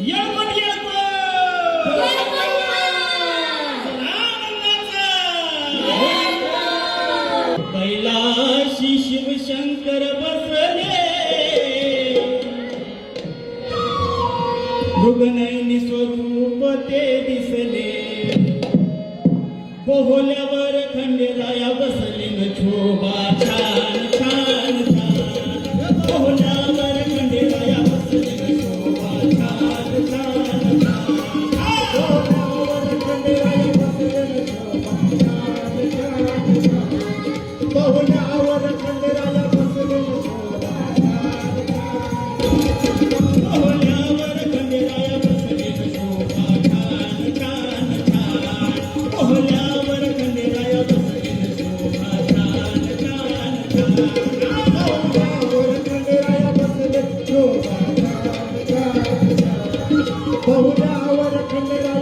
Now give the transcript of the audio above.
येळकोट येळकोट कैलाशी शिवशंकर बसले मृगनयनी स्वरूप ते दिसले पोहल्यावर खंडेराया बसले न शोभा छान छान छान पोहल्यावर खंडेराया बसले न शोभा छान छान छान पोहल्यावर खंडेराया बसले न शोभा छान छान छान पोहल्यावर खंडेराया बसले न शोभा छान छान पोहल्यावर खंडेराया बसले न शोभा छान छान छान पोहल्यावर खंडेराया बसले न शोभा छान छान छान पोहल्यावर खंडेराया बसले शोभा छान छान छान पोहल्यावर खंडेराया